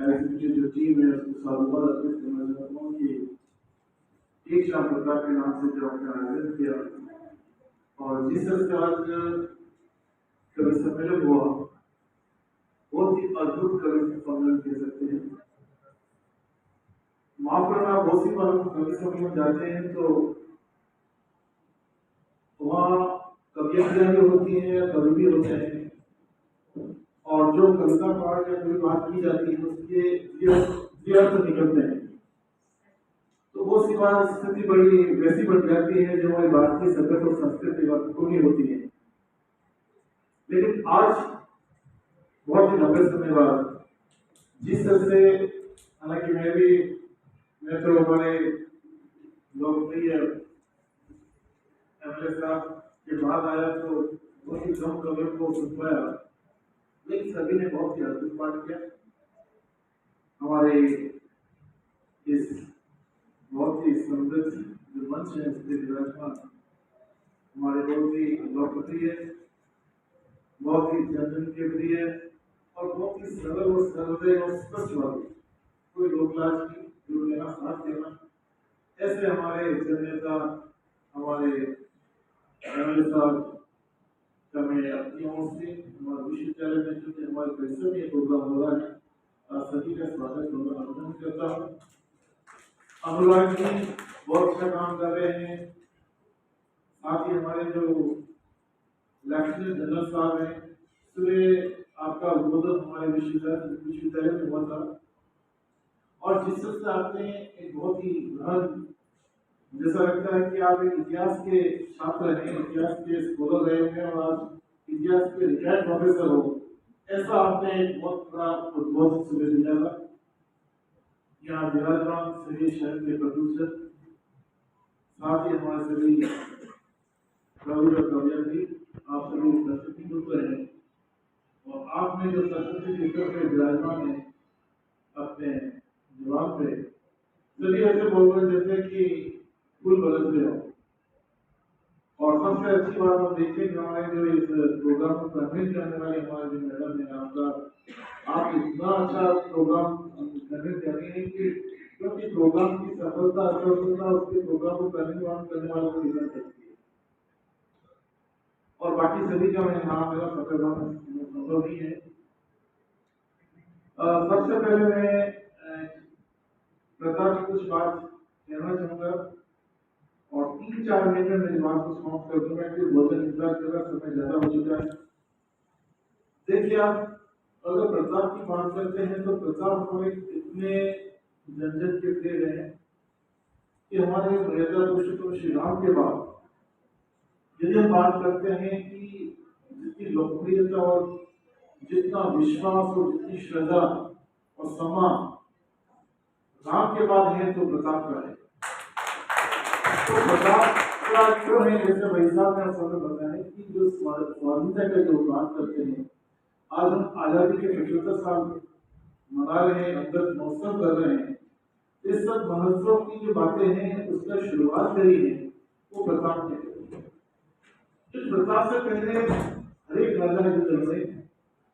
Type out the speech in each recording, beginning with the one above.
Executive जो team है उसको साधुवाद अर्पित करना चाहता हूँ कि एक शाम प्रताप के नाम से जो आपने आयोजन किया और जिस तरह से आज कवि सम्मेलन हुआ, बहुत ही अद्भुत कवि सम्मेलन कह सकते हैं। माफ करना, बहुत सी बार कवि सम्मेलन जाते हैं तो वहाँ कवियाँ भी होती हैं या कवि भी होते हैं, और जो कविता पाठ या कोई बात की जाती है उसके अर्थ निकलते हैं, तो वो सी बात स्थिति बड़ी वैसी बन जाती है जो हमारी भारतीय सभ्यता और संस्कृति पूरी होती है। लेकिन आज बहुत ही लंबे समय बाद जिस तरह से, हालांकि मैं तो हमारे लोकप्रिय एमएलए साहब के बाद आया तो बहुत ही कम कवियों को सुन पाया, लेकिन सभी ने बहुत ही अद्भुत पाठ किया। हमारे इस बहुत ही समृद्ध जो मंच है उसके विराजमान हमारे बहुत ही लोकप्रिय, बहुत ही जन के प्रिय और बहुत ही सरल और सर्वदय और स्पष्टवादी, कोई लोकलाज की जो लेना साथ देना, ऐसे हमारे जननेता हमारे एमएलए साहब का मैं अपनी ओर से हमारे विश्वविद्यालय में जो हमारे परिसर में प्रोग्राम हो रहा है, सभी का स्वागत और अभिनंदन करता हूँ। अनुराग जी बहुत अच्छा काम कर रहे हैं, साथ ही हमारे जो लेफ्टिनेंट जनरल साहब हैं, सुबह आपका उद्बोधन हमारे विश्वविद्यालय में हुआ था और जिस तरह से आपने एक बहुत ही गहन, जैसा लगता है कि आप एक इतिहास के छात्र हैं, इतिहास के स्कॉलर रहे हैं और आज इतिहास के रिटायर्ड प्रोफेसर हो, ऐसा आपने एक बहुत बड़ा उद्बोधन सुबह दिया था। यहाँ विराजमान सभी शहर के प्रदूषण, साथ ही हमारे सभी कवि और कवियाँ भी, आप सभी सरस्वती पुत्र हैं और आप में जो सरस्वती पुत्र पे विराजमान है अपने जवाब पे, सभी ऐसे बोल रहे जैसे कि फूल बरस रहे हो। और सबसे अच्छी बात हम देखते हैं हमारे जो इस प्रोग्राम को कन्वीन करने वाले हमारे जो मैडम है, आप इतना अच्छा प्रोग्राम कन्वीन कर रही है कि क्योंकि प्रोग्राम की सफलता असफलता उसके प्रोग्राम को कन्वीन करने वालों को डिपेंड करती है। और बाकी सभी का मैं नाम मेरा संभव नहीं है। सबसे पहले मैं प्रताप की कुछ बात कहना चाहूंगा और 3-4 मिनट में मेरी बात को समाप्त कर दूंगा कि भोजन इंतजार कर रहा, समय ज्यादा हो चुका है। देखिए, आप अगर प्रताप की बात करते हैं तो प्रताप हमारे इतने जनजन के प्रिय रहे कि हमारे मर्यादा पुरुषोत्तम श्री राम के बाद यदि हम बात करते हैं कि जितनी लोकप्रियता और जितना विश्वास और जितनी श्रद्धा और सम्मान राम के बाद है तो प्रताप का है। तो प्रताप का क्यों है, जैसे भाई साहब ने सबने बताया कि जो स्वाधीनता का जो बात करते हैं, आज हम आजादी के 75 साल मना रहे हैं, अमृत महोत्सव कर रहे हैं, इस सब महोत्सव की जो बातें हैं उसका शुरुआत करी है वो प्रताप ने। इस प्रताप से पहले हर एक राजा ने जो रहे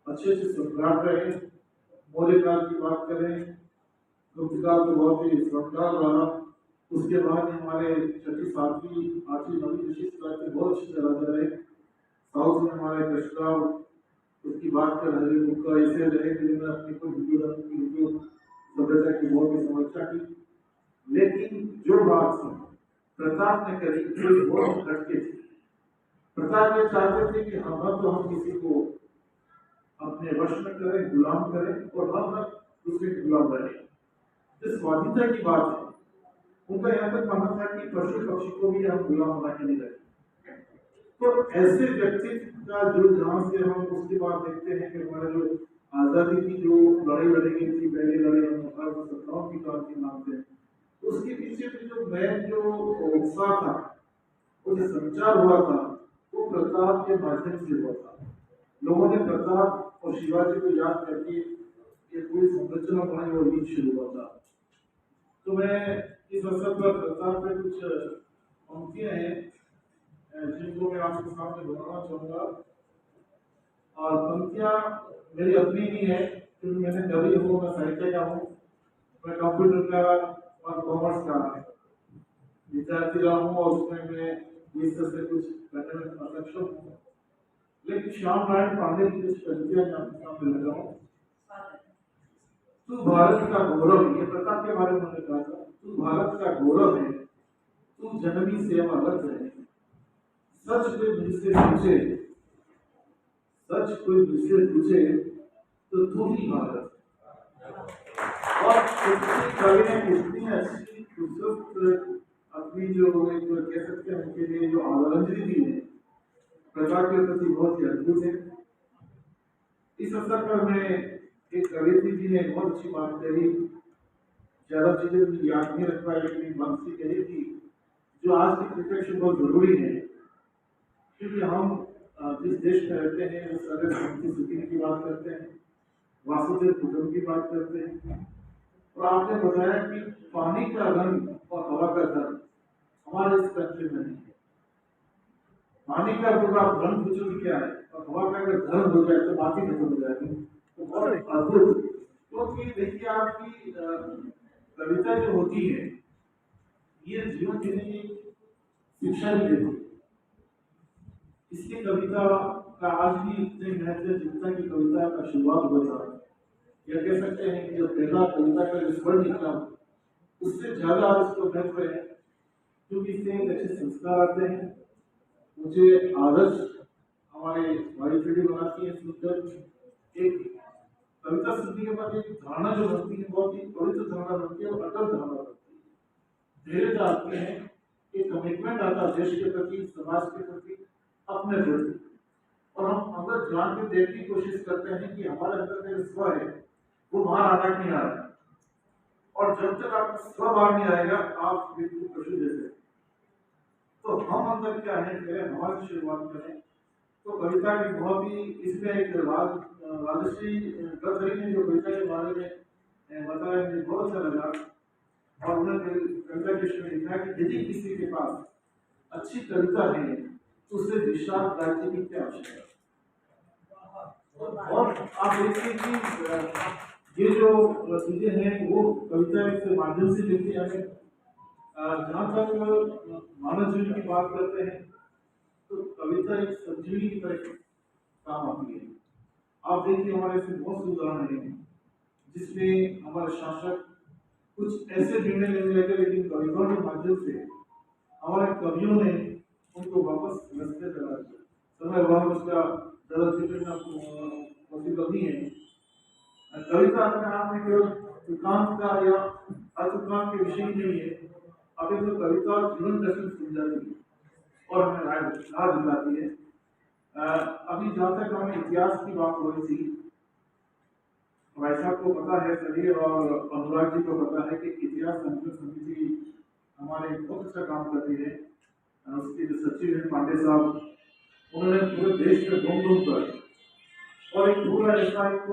अच्छे से सम्राट रहे, मौर्य काल की बात करें, गुप्त काल तो बहुत ही सम्राट रहा, उसके बाद हमारे 6वीं 7वीं 8वीं 9वीं 10वीं शताब्दी के बहुत अच्छे राजा रहे। साउथ में हमारे कशराव, उसकी बात कर हरी मुक्का, ऐसे रहे जिन्होंने अपनी को हिंदू सभ्यता की बहुत ही समस्या की। लेकिन जो बात प्रताप ने करी वो बहुत हटके थी। प्रताप ये चाहते थे कि हम तो हम किसी को अपने वश में करें, गुलाम करें और हम दूसरे के गुलाम बने। इस स्वाधीनता की बात है, उनका यहाँ तक मानना था कि पशु पक्षी को भी हम गुलाम बना के नहीं रखें। तो ऐसे व्यक्तित्व का जो जहाँ से हम उसके बाद देखते हैं कि हमारे जो आजादी की जो लड़ाई लड़ी गई थी, पहली लड़ाई हम 1857 की क्रांति मानते हैं, उसके पीछे भी जो मेन जो उत्साह था, वो जो संचार हुआ था, वो प्रताप के माध्यम से हुआ था। लोगों ने प्रताप और शिवाजी को याद करके ये पूरी संरचना बनाई और गीत शुरू हुआ था। तो मैं इस अवसर पर प्रताप पे कुछ पंक्तियां हैं जिनको मैं आपके सामने दोहराना चाहूंगा। और पंक्तियां मेरी अपनी ही है क्योंकि मैंने कवि हूँ, मैं साहित्य का हूँ, मैं कंप्यूटर का और कॉमर्स का विद्यार्थी रहा हूँ और उसमें मैं इस तरह से कुछ करने में असक्षम हूँ। लेकिन श्याम नारायण पांडे की कुछ कविताएं मैं आपके सामने लगा हूँ। तू भारत का गौरव, ये प्रताप के बारे में मैंने कहा था, तू भारत का गौरव है, तू जननी सेवा रत है, सच कोई मुझसे पूछे, सच कोई मुझसे पूछे तो तू ही भारत। और कवि ने इतनी अच्छी खूबसूरत अपनी जो एक कह सकते हैं उनके लिए जो आदरांजलि दी है प्रताप के प्रति बहुत ही अद्भुत है। इस अवसर पर मैं एक कवियत्री जी ने बहुत अच्छी बात कही, ज्यादा चीजें मुझे याद नहीं रख पाई, लेकिन एक बात सी कही थी जो आज की परिप्रेक्ष्य में बहुत जरूरी है, क्योंकि हम जिस देश में रहते हैं उस अगर शांति सुखी की बात करते हैं, वासुदेव कुटुंब की बात करते हैं, और आपने बताया कि पानी का रंग और हवा का रंग हमारे इस कंट्री में नहीं है। पानी का अगर आप रंग पूछो क्या है और हवा का अगर धर्म हो जाए तो बात ही खत्म हो जाएगी। तो बहुत अद्भुत, क्योंकि देखिए आपकी कविता जो होती है ये जीवन जीने की शिक्षा भी देती है। इसकी कविता का आज भी इतने महत्व जितना की कविता का शुरुआत हुआ था, या कह सकते हैं कि जो पहला कविता का जो स्वर निकला उससे ज्यादा उसको महत्व है, क्योंकि इससे एक अच्छे संस्कार आते हैं, मुझे आदर्श हमारे हमारी पीढ़ी बनाती है सुनकर। एक कविता सुनने के बाद एक धारणा जो बनती है बहुत ही पवित्र धारणा बनती है और अटल धारणा बनती है, धैर्य आती है, एक कमिटमेंट आता है देश के प्रति, समाज के प्रति, अपने प्रति, और हम अंदर जान के देखने की कोशिश करते हैं कि हमारे अंदर में स्व है वो बाहर आना नहीं आ रहा है, और जब तक आपका स्व बाहर नहीं आएगा आप बिल्कुल पशु जैसे। तो हम अंदर क्या है, पहले हमारी शुरुआत करें। तो कविता की बहुत ही इसमें एक राजश्री गडकरी ने जो कविता के बारे में बताया मुझे बहुत अच्छा लगा, और उन्होंने कविता के में लिखा कि यदि किसी के पास अच्छी कविता है तो उसे विशाल राज्य की क्या आवश्यकता है। और आप देखिए कि ये जो चीजें हैं वो कविता के माध्यम से लिखी जाए। जहाँ तक मानव जीवन की बात करते हैं तो कविता एक संजीवनी की तरह काम आती है। आप देखिए हमारे ऐसे बहुत से उदाहरण हैं जिसमें हमारे शासक कुछ ऐसे निर्णय लेने लगे, लेकिन कविताओं के माध्यम से हमारे कवियों ने उनको वापस रास्ते पर ला दिया। समय बाद उसका ज्यादा जिक्र पॉसिबल नहीं है। कविता अपने आप में केवल तुकांत का या अतुकांत के विषय नहीं है, अभी तो कविता जीवन दर्शन सुन जाती है और हमें राह दिखाती है। अभी जहाँ तक हमें इतिहास की बात हो रही थी, भाई साहब को पता है सभी और अनुराग जी को पता है कि इतिहास संकलन समिति हमारे बहुत अच्छा काम कर रही है। उसके जो सचिव हैं पांडे साहब, उन्होंने पूरे देश में घूम घूम कर और एक पूरा ऐसा एक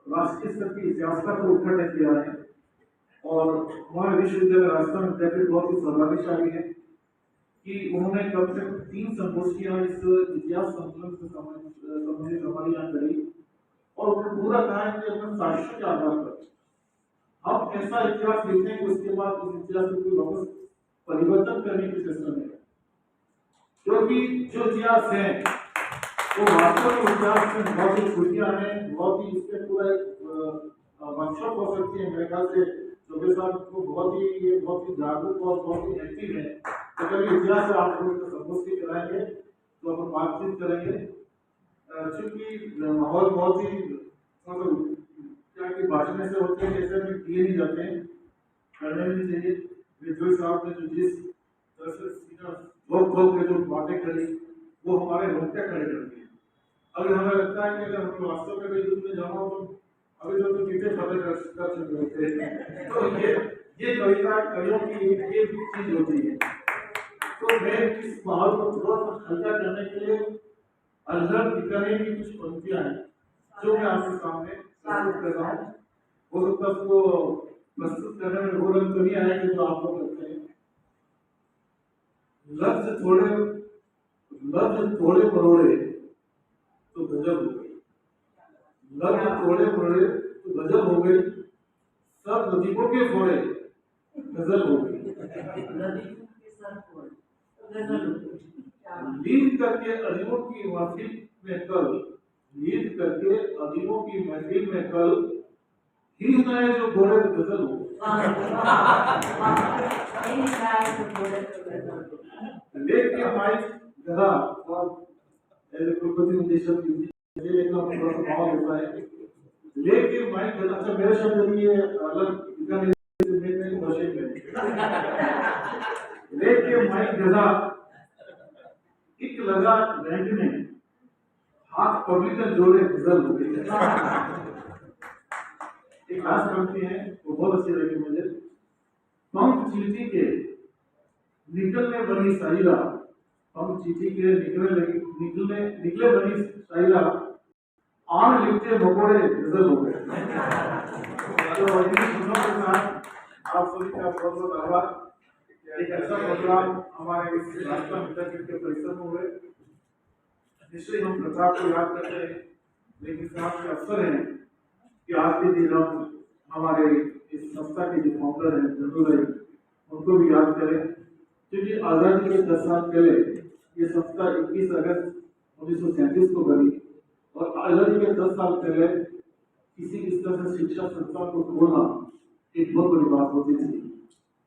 राष्ट्रीय स्तर की इतिहासकार को उद्घाटन किया है, और हमारे विश्वविद्यालय राजस्थान विद्यापीठ बहुत ही सौभाग्यशाली है कि उन्होंने कम से कम 3 संगोष्ठियां इस इतिहास संकलन से संबंधित हमारे यहाँ करी, और उन्होंने पूरा कहा है कि अपने साक्ष्य के आधार पर हम ऐसा इतिहास लिखते हैं उसके बाद उस इतिहास को कोई वापस परिवर्तन करने की चेष्टा नहीं है, क्योंकि जो इतिहास है वो वास्तव में इतिहास में बहुत ही खुशियां हैं, बहुत ही इसमें पूरा वर्कशॉप हो सकती है। मेरे ख्याल से चौबे साहब को बहुत ही जागरूक और बहुत ही एक्टिव है, तो कभी इतिहास से आप लोग संगोष्ठी कराएंगे तो अपन बातचीत करेंगे, क्योंकि माहौल बहुत ही मतलब क्या कि भाषण से होते हैं जैसे में किए नहीं जाते हैं, करने भी चाहिए। विद्युत साहब ने जो जिस तरह से भोग के जो बातें करी वो हमारे रोकते खड़े करती है। अगर हमें लगता है कि अगर हमें वास्तव में विद्युत में जाना हो तो अभी तो चीजें फतेह कर चुके होते हैं। तो ये कविता कवियों की ये चीज होती है। तो मैं इस माहौल को थोड़ा सा हल्का करने के लिए अलग दिखाने की कुछ पंक्तियां हैं जो मैं आपके सामने प्रस्तुत कर रहा हूँ। हो सकता है उसको प्रस्तुत करने में वो रंग तो नहीं आया कि जो आप लोग करते हैं। लफ्ज थोड़े मरोड़े तो गजब हो गई, लफ्ज थोड़े थोड़े तो गजल हो गई, सब लतीफों के फोड़े गजल हो गई। लीद करके अदीबों की महफिल में कल, लीद करके अदीबों की महफिल में कल, ही सुनाए जो घोड़े तो गजल हो। लेके माइक गधा और ऐसे कुलपति मुझे शब्द ये लेकिन अपने थोड़ा सा भाव होता है। लेके माइक गधा, अच्छा मेरा शब्द नहीं है, अलग इनका नहीं वर्षिप में। लेके माइक गधा एक लगा रैंक में, हाथ पब्लिकन जोड़े गजल हो गई। एक लास्ट पंक्ति है वो बहुत अच्छी लगी मुझे। पंख चींटी के निकलने बनी साहिरा, पंख चींटी के निकले बनी साहिरा, आन लिखते मकोड़े गजल हो गए। तो इन सुनों के साथ आप सभी का बहुत बहुत आभार। एक ऐसा प्रोग्राम हमारे इस राष्ट्र मित्र के परिसर में हुए, निश्चय हम प्रताप को याद करते हैं, लेकिन साथ के अवसर है कि आज के दिन हम हमारे इस संस्था के जो फाउंडर हैं जनरल है उनको भी याद करें, क्योंकि आज़ादी के 10 साल पहले ये संस्था 21 अगस्त 1937 को बनी और आज़ादी के 10 साल पहले किसी इस तरह से शिक्षा संस्था को खोलना एक बहुत बड़ी बात होती थी।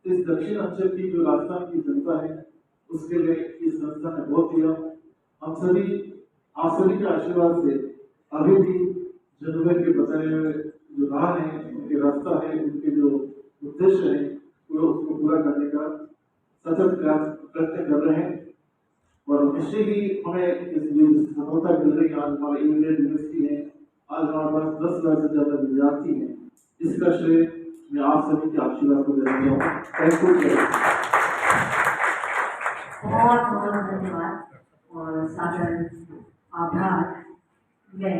इस दक्षिण अंचल की जो राजस्थान की जनता है उसके लिए इस संस्था ने बहुत दिया। हम सभी आप सभी के आशीर्वाद से अभी भी जनरल के बताए हुए जो राह है, उनके रास्ता है, उनके जो उद्देश्य है वो उसको पूरा करने का सतत प्रयत्न कर रहे हैं। और निश्चय ही हमें इस जो सफलता मिल रही है, आज हमारी इंडियन यूनिवर्सिटी है, आज हमारे पास 10 लाख से ज्यादा विद्यार्थी हैं, इसका श्रेय मैं आप सभी के आशीर्वाद को देना चाहूँगा। Thank you. बहुत बहुत धन्यवाद और सादर आभार। मैं